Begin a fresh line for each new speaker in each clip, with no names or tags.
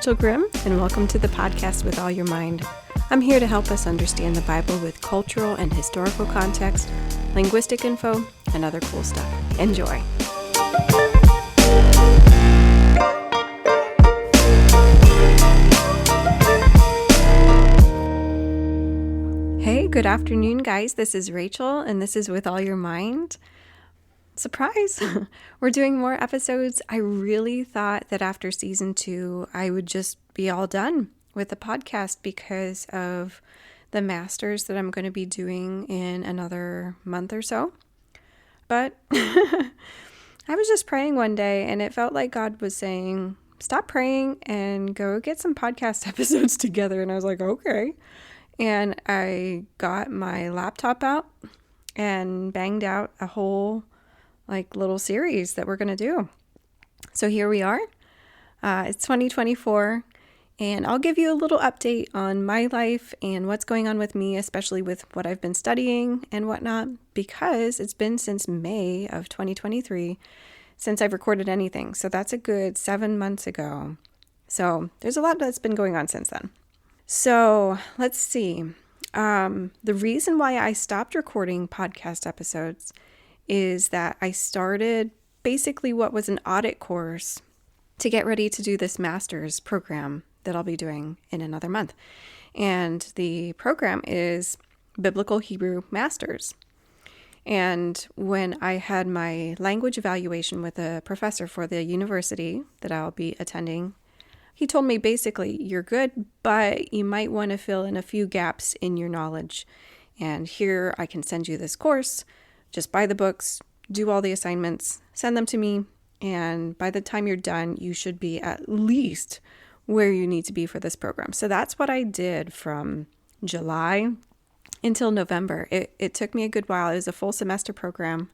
Rachel Grimm, and welcome to the podcast With All Your Mind. I'm here to help us understand the Bible with cultural and historical context, linguistic info, and other cool stuff. Enjoy. Hey, good afternoon, guys. This is Rachel, and this is With All Your Mind. Surprise! We're doing more episodes. I really thought that after season 2, I would just be all done with the podcast because of the masters that I'm going to be doing in another month or so. But I was just praying one day, and it felt like God was saying, stop praying and go get some podcast episodes together. And I was like, okay. And I got my laptop out and banged out a whole little series that we're going to do. So here we are. It's 2024, and I'll give you a little update on my life and what's going on with me, especially with what I've been studying and whatnot, because it's been since May of 2023 since I've recorded anything. So that's a good 7 months ago. So there's a lot that's been going on since then. So let's see. The reason why I stopped recording podcast episodes is that I started basically what was an audit course to get ready to do this master's program that I'll be doing in another month. And the program is Biblical Hebrew Masters. And when I had my language evaluation with a professor for the university that I'll be attending, he told me basically, you're good, but you might want to fill in a few gaps in your knowledge. And here I can send you this course. Just buy the books, do all the assignments, send them to me, and by the time you're done, you should be at least where you need to be for this program. So that's what I did from July until November. It took me a good while. It was a full semester program,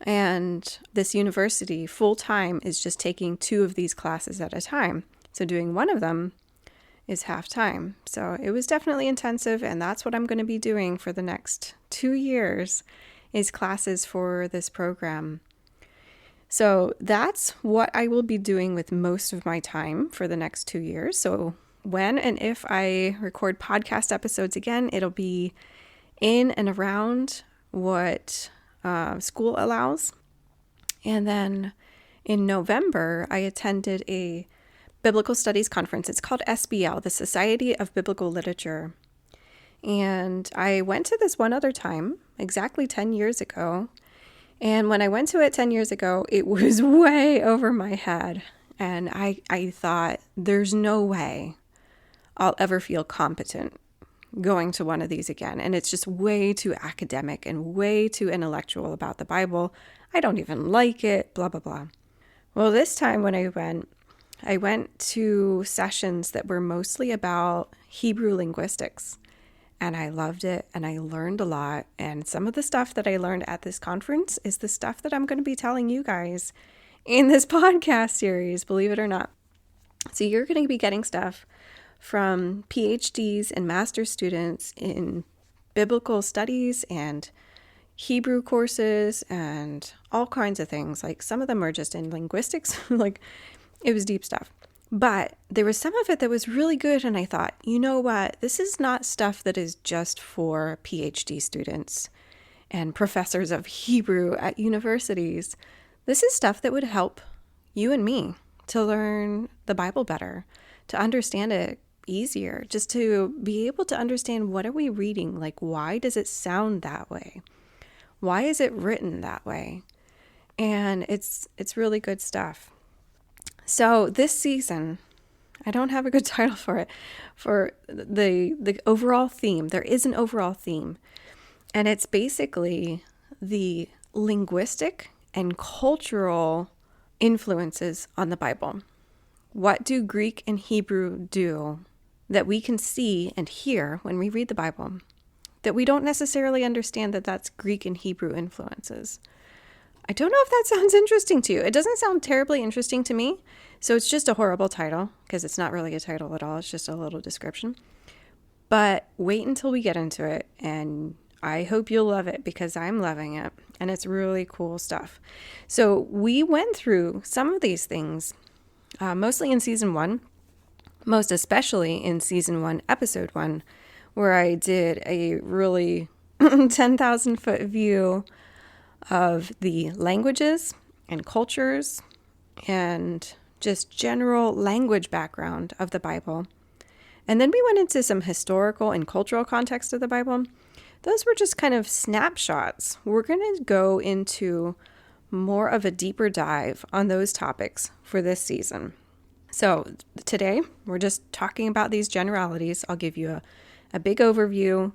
and this university full-time is just taking 2 of these classes at a time. So doing one of them is half-time. So it was definitely intensive, and that's what I'm going to be doing for the next 2 years. Is classes for this program. So that's what I will be doing with most of my time for the next 2 years. So when and if I record podcast episodes again, it'll be in and around what school allows. And then in November, I attended a biblical studies conference. It's called SBL, the Society of Biblical Literature. And I went to this one other time, exactly 10 years ago. And when I went to it 10 years ago, it was way over my head. And I thought, there's no way I'll ever feel competent going to one of these again. And it's just way too academic and way too intellectual about the Bible. I don't even like it, blah, blah, blah. Well, this time when I went to sessions that were mostly about Hebrew linguistics. And I loved it, and I learned a lot. And some of the stuff that I learned at this conference is the stuff that I'm going to be telling you guys in this podcast series, believe it or not. So you're going to be getting stuff from PhDs and master's students in biblical studies and Hebrew courses and all kinds of things. Like some of them are just in linguistics. It was deep stuff. But there was some of it that was really good, and I thought, you know what? This is not stuff that is just for PhD students and professors of Hebrew at universities. This is stuff that would help you and me to learn the Bible better, to understand it easier, just to be able to understand, what are we reading? Why does it sound that way? Why is it written that way? And it's really good stuff. So this season, I don't have a good title for it, for the overall theme. There is an overall theme, and it's basically the linguistic and cultural influences on the Bible. What do Greek and Hebrew do that we can see and hear when we read the Bible, that we don't necessarily understand that that's Greek and Hebrew influences? I don't know if that sounds interesting to you. It doesn't sound terribly interesting to me. So it's just a horrible title, because it's not really a title at all. It's just a little description. But wait until we get into it, and I hope you'll love it, because I'm loving it, and it's really cool stuff. So we went through some of these things, mostly in season 1, most especially in season 1, episode 1, where I did a really 10,000 foot view of the languages and cultures and just general language background of the Bible. And then we went into some historical and cultural context of the Bible. Those were just kind of snapshots. We're going to go into more of a deeper dive on those topics for this season. So today we're just talking about these generalities. I'll give you a big overview,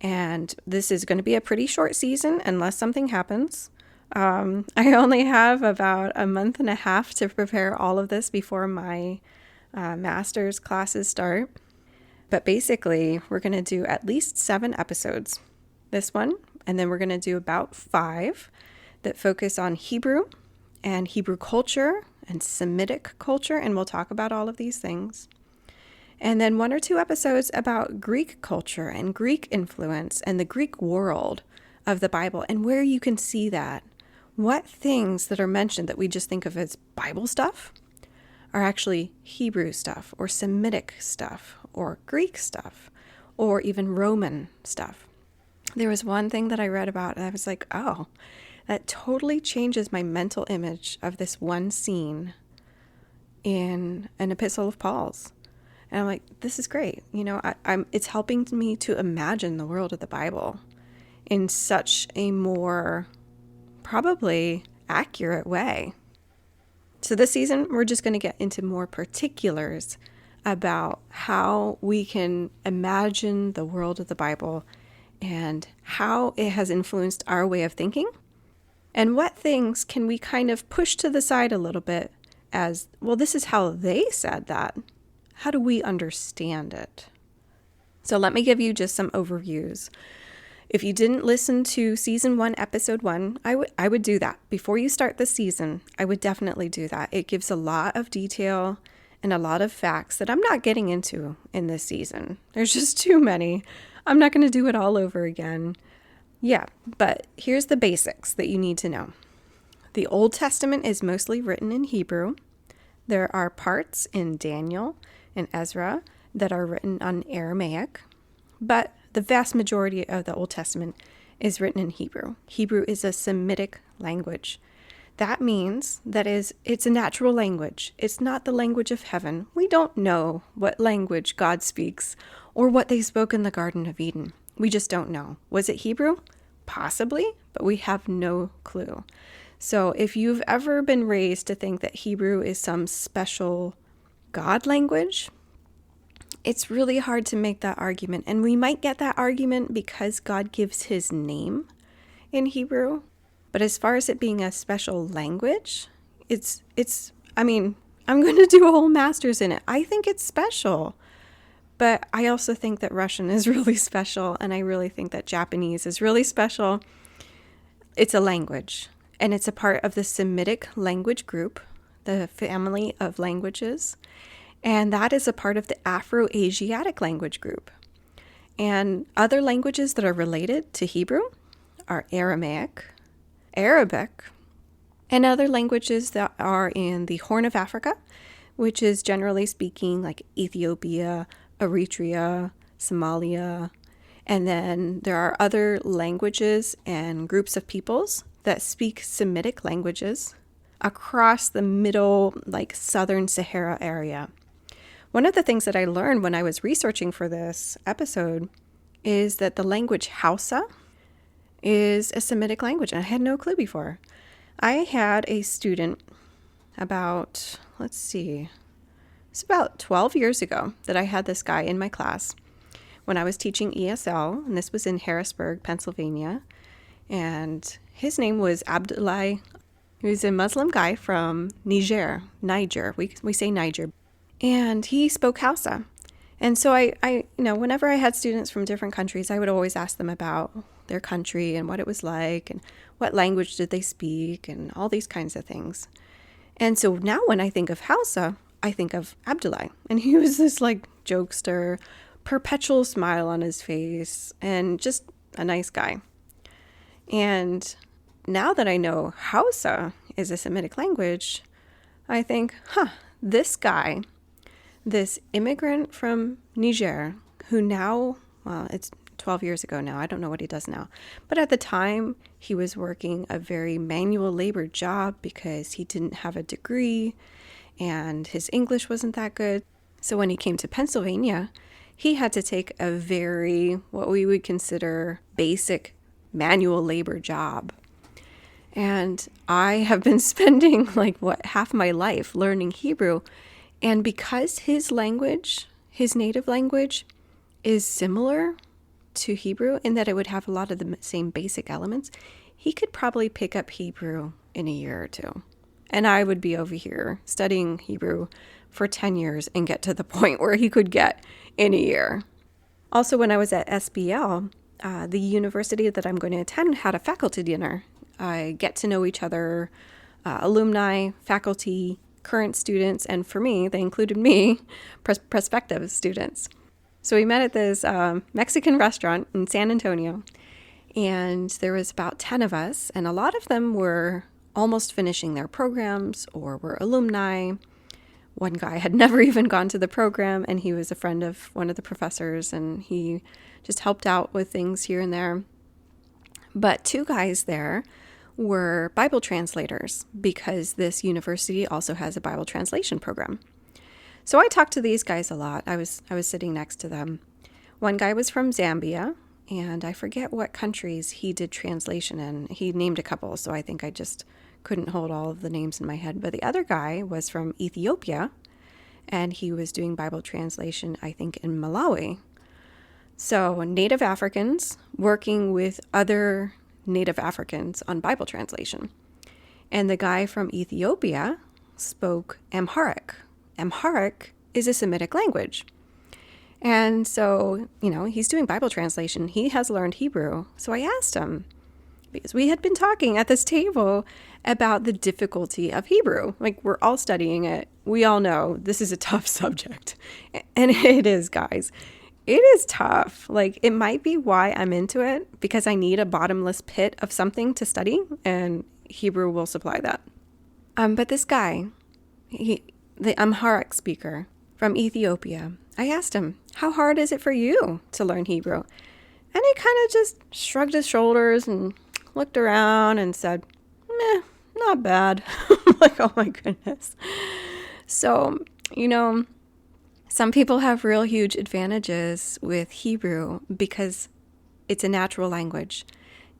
and this is going to be a pretty short season unless something happens. I only have about a month and a half to prepare all of this before my master's classes start. But basically, we're going to do at least 7 episodes, this one, and then we're going to do about 5 that focus on Hebrew and Hebrew culture and Semitic culture, and we'll talk about all of these things. And then 1 or 2 episodes about Greek culture and Greek influence and the Greek world of the Bible and where you can see that. What things that are mentioned that we just think of as Bible stuff are actually Hebrew stuff or Semitic stuff or Greek stuff or even Roman stuff. There was one thing that I read about and I was like, oh, that totally changes my mental image of this one scene in an epistle of Paul's. And I'm like, this is great. You know, it's helping me to imagine the world of the Bible in such a more probably accurate way. So this season, we're just going to get into more particulars about how we can imagine the world of the Bible and how it has influenced our way of thinking. And what things can we kind of push to the side a little bit as, well, this is how they said that. How do we understand it? So let me give you just some overviews. If you didn't listen to season 1, episode 1, I would do that. Before you start the season, I would definitely do that. It gives a lot of detail and a lot of facts that I'm not getting into in this season. There's just too many. I'm not going to do it all over again. Yeah, but here's the basics that you need to know. The Old Testament is mostly written in Hebrew. There are parts in Daniel and Ezra that are written on Aramaic, but the vast majority of the Old Testament is written in Hebrew. Hebrew is a Semitic language. That means that it's a natural language. It's not the language of heaven. We don't know what language God speaks or what they spoke in the Garden of Eden. We just don't know. Was it Hebrew? Possibly, but we have no clue. So if you've ever been raised to think that Hebrew is some special God language, it's really hard to make that argument. And we might get that argument because God gives his name in Hebrew. But as far as it being a special language, I'm going to do a whole master's in it. I think it's special. But I also think that Russian is really special, and I really think that Japanese is really special. It's a language, and it's a part of the Semitic language group, the family of languages, and that is a part of the Afro-Asiatic language group. And other languages that are related to Hebrew are Aramaic, Arabic, and other languages that are in the Horn of Africa, which is generally speaking like Ethiopia, Eritrea, Somalia, and then there are other languages and groups of peoples that speak Semitic languages across the middle, like southern Sahara area. One of the things that I learned when I was researching for this episode is that the language Hausa is a Semitic language, and I had no clue before. I had a student about, it's about 12 years ago that I had this guy in my class when I was teaching ESL, and this was in Harrisburg, Pennsylvania. And his name was Abdullah. He was a Muslim guy from Niger. We say Niger. And he spoke Hausa. And so I whenever I had students from different countries, I would always ask them about their country and what it was like and what language did they speak and all these kinds of things. And so now when I think of Hausa, I think of Abdullah. And he was this like jokester, perpetual smile on his face, and just a nice guy. And now that I know Hausa is a Semitic language, I think, this guy this immigrant from Niger who now, well, it's 12 years ago now. I don't know what he does now. But at the time, he was working a very manual labor job because he didn't have a degree and his English wasn't that good. So when he came to Pennsylvania, he had to take a very, what we would consider basic manual labor job. And I have been spending half my life learning Hebrew. And because his language, his native language, is similar to Hebrew in that it would have a lot of the same basic elements, he could probably pick up Hebrew in a year or two. And I would be over here studying Hebrew for 10 years and get to the point where he could get in a year. Also, when I was at SBL, the university that I'm going to attend had a faculty dinner. I get to know each other, alumni, faculty, current students, and for me, they included me, prospective students. So we met at this Mexican restaurant in San Antonio, and there was about 10 of us, and a lot of them were almost finishing their programs or were alumni. One guy had never even gone to the program, and he was a friend of one of the professors, and he just helped out with things here and there. But 2 guys there were Bible translators because this university also has a Bible translation program. So I talked to these guys a lot. I was sitting next to them. One guy was from Zambia, and I forget what countries he did translation in. He named a couple, so I think I just couldn't hold all of the names in my head. But the other guy was from Ethiopia, and he was doing Bible translation, I think, in Malawi. So Native Africans working with other Native Africans on Bible translation. And the guy from Ethiopia spoke Amharic. Amharic is a Semitic language. And so, he's doing Bible translation. He has learned Hebrew. So I asked him, because we had been talking at this table about the difficulty of Hebrew. We're all studying it. We all know this is a tough subject. And it is, guys. It is tough. It might be why I'm into it, because I need a bottomless pit of something to study, and Hebrew will supply that. But this guy, the Amharic speaker from Ethiopia, I asked him, how hard is it for you to learn Hebrew? And he kind of just shrugged his shoulders and looked around and said, meh, not bad. Oh my goodness. So, some people have real huge advantages with Hebrew because it's a natural language.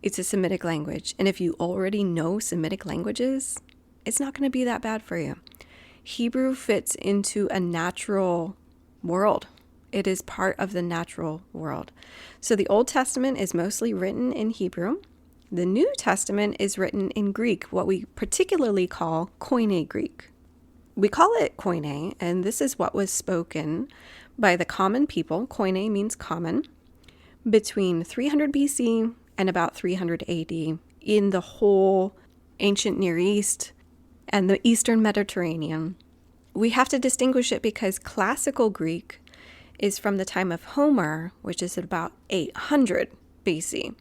It's a Semitic language. And if you already know Semitic languages, it's not going to be that bad for you. Hebrew fits into a natural world. It is part of the natural world. So the Old Testament is mostly written in Hebrew. The New Testament is written in Greek, what we particularly call Koine Greek. We call it Koine, and this is what was spoken by the common people. Koine means common, between 300 BC and about 300 AD in the whole ancient Near East and the Eastern Mediterranean. We have to distinguish it because classical Greek is from the time of Homer, which is at about 800 BC.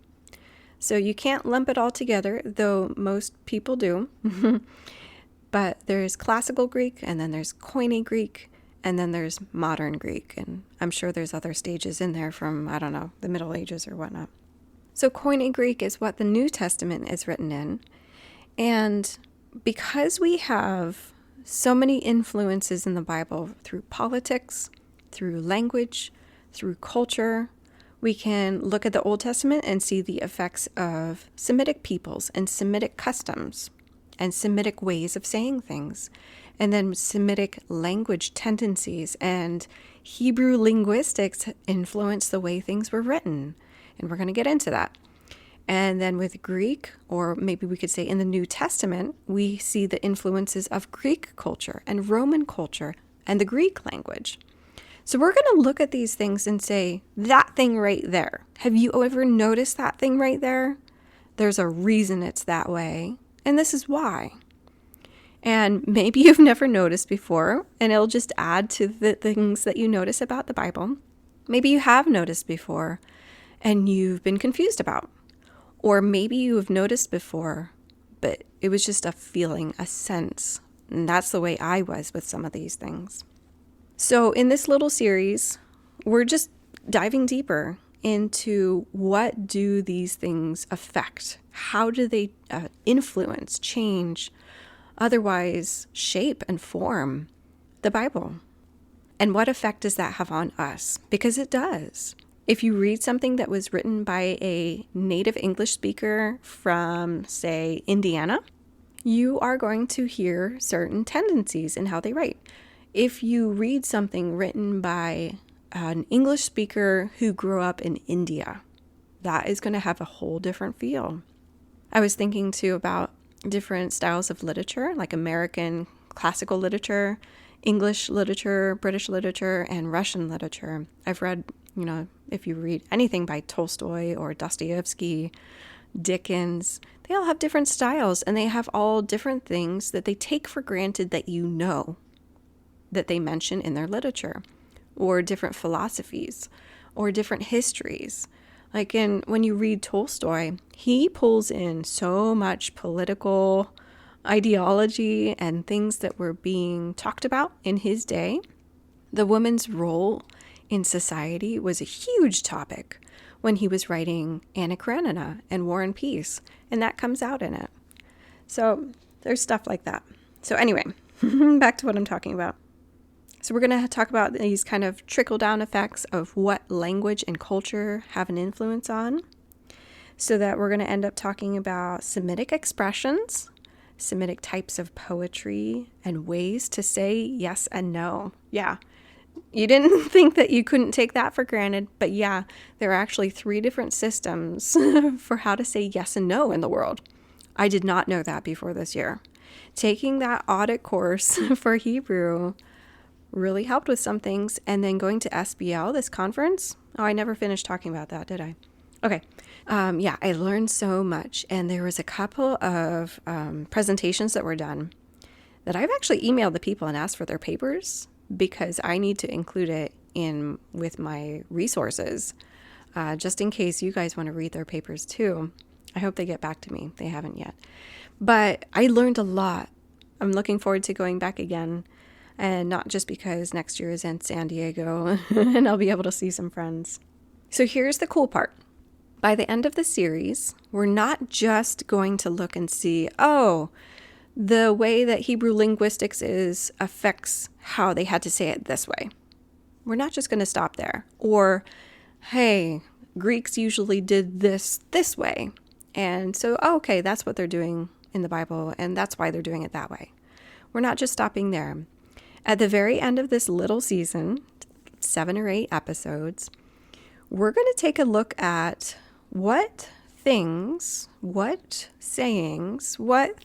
So you can't lump it all together, though most people do. But there's classical Greek, and then there's Koine Greek, and then there's modern Greek. And I'm sure there's other stages in there from, the Middle Ages or whatnot. So Koine Greek is what the New Testament is written in. And because we have so many influences in the Bible through politics, through language, through culture, we can look at the Old Testament and see the effects of Semitic peoples and Semitic customs and Semitic ways of saying things, and then Semitic language tendencies and Hebrew linguistics influence the way things were written. And we're going to get into that. And then with Greek, or maybe we could say in the New Testament, we see the influences of Greek culture and Roman culture and the Greek language. So we're going to look at these things and say, that thing right there. Have you ever noticed that thing right there? There's a reason it's that way, and this is why. And maybe you've never noticed before, and it'll just add to the things that you notice about the Bible. Maybe you have noticed before, and you've been confused about. Or maybe you've noticed before, but it was just a feeling, a sense. And that's the way I was with some of these things. So in this little series, we're just diving deeper into what do these things affect? How do they influence, change, otherwise shape and form the Bible? And what effect does that have on us? Because it does. If you read something that was written by a native English speaker from, say, Indiana, you are going to hear certain tendencies in how they write. If you read something written by an English speaker who grew up in India, that is going to have a whole different feel. I was thinking too about different styles of literature, like American classical literature, English literature, British literature, and Russian literature. I've read, if you read anything by Tolstoy or Dostoevsky, Dickens, they all have different styles, and they have all different things that they take for granted that that they mention in their literature, or different philosophies, or different histories. Like when you read Tolstoy, he pulls in so much political ideology and things that were being talked about in his day. The woman's role in society was a huge topic when he was writing Anna Karenina and War and Peace, and that comes out in it. So there's stuff like that. So anyway, back to what I'm talking about. So we're going to talk about these kind of trickle-down effects of what language and culture have an influence on, so that we're going to end up talking about Semitic expressions, Semitic types of poetry, and ways to say yes and no. Yeah, you didn't think that you couldn't take that for granted, but yeah, there are actually 3 different systems for how to say yes and no in the world. I did not know that before this year. Taking that audit course for Hebrew really helped with some things, and then going to SBL, this conference. Oh, I never finished talking about that, did I? Okay. I learned so much, and there was a couple of presentations that were done that I've actually emailed the people and asked for their papers, because I need to include it in with my resources, just in case you guys want to read their papers too. I hope they get back to me. They haven't yet. But I learned a lot. I'm looking forward to going back again, and not just because next year is in San Diego and I'll be able to see some friends. So here's the cool part. By the end of the series, we're not just going to look and see, the way that Hebrew linguistics affects how they had to say it this way. We're not just going to stop there. Or, hey, Greeks usually did this way. And so, okay, that's what they're doing in the Bible, and that's why they're doing it that way. We're not just stopping there. At the very end of this little season, 7 or 8 episodes, we're going to take a look at what things, what sayings, what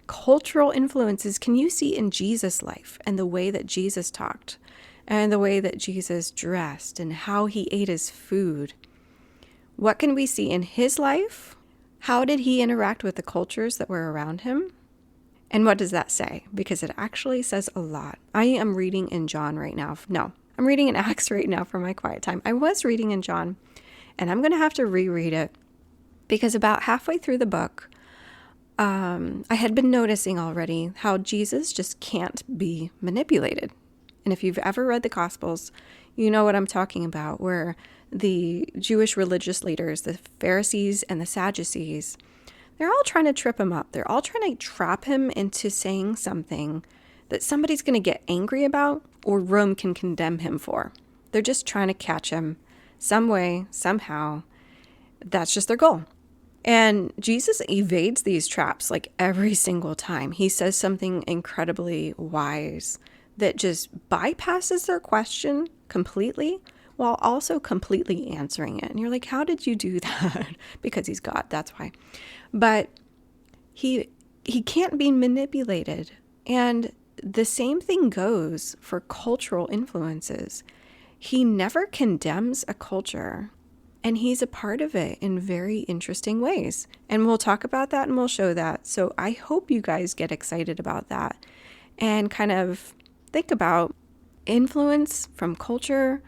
cultural influences can you see in Jesus' life, and the way that Jesus talked, and the way that Jesus dressed, and how he ate his food. What can we see in his life? How did he interact with the cultures that were around him? And what does that say? Because it actually says a lot. I am reading in John right now. No, I'm reading in Acts right now for my quiet time. I was reading in John, and I'm going to have to reread it, because about halfway through the book, I had been noticing already how Jesus just can't be manipulated. And if you've ever read the Gospels, you know what I'm talking about, where the Jewish religious leaders, the Pharisees and the Sadducees, they're all trying to trip him up. They're all trying to trap him into saying something that somebody's going to get angry about, or Rome can condemn him for. They're just trying to catch him some way, somehow. That's just their goal. And Jesus evades these traps like every single time. He says something incredibly wise that just bypasses their question completely, while also completely answering it. And you're like, how did you do that? Because he's God, that's why. But he can't be manipulated. And the same thing goes for cultural influences. He never condemns a culture, and he's a part of it in very interesting ways. And we'll talk about that, and we'll show that. So I hope you guys get excited about that and kind of think about influence from culture.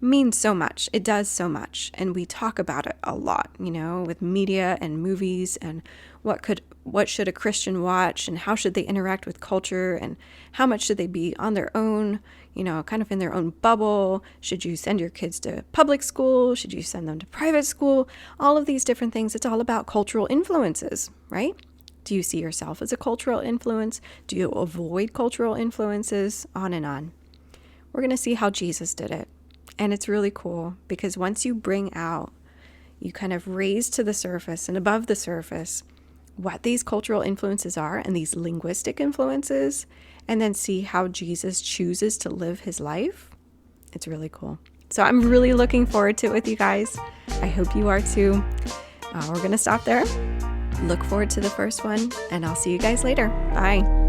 Means so much. It does so much. And we talk about it a lot, with media and movies, and what should a Christian watch, and how should they interact with culture, and how much should they be on their own, kind of in their own bubble. Should you send your kids to public school? Should you send them to private school? All of these different things. It's all about cultural influences, right? Do you see yourself as a cultural influence? Do you avoid cultural influences? On and on. We're going to see how Jesus did it. And it's really cool because once you bring out, you kind of raise to the surface and above the surface what these cultural influences are and these linguistic influences, and then see how Jesus chooses to live his life. It's really cool. So I'm really looking forward to it with you guys. I hope you are too. We're going to stop there. Look forward to the first one, and I'll see you guys later. Bye.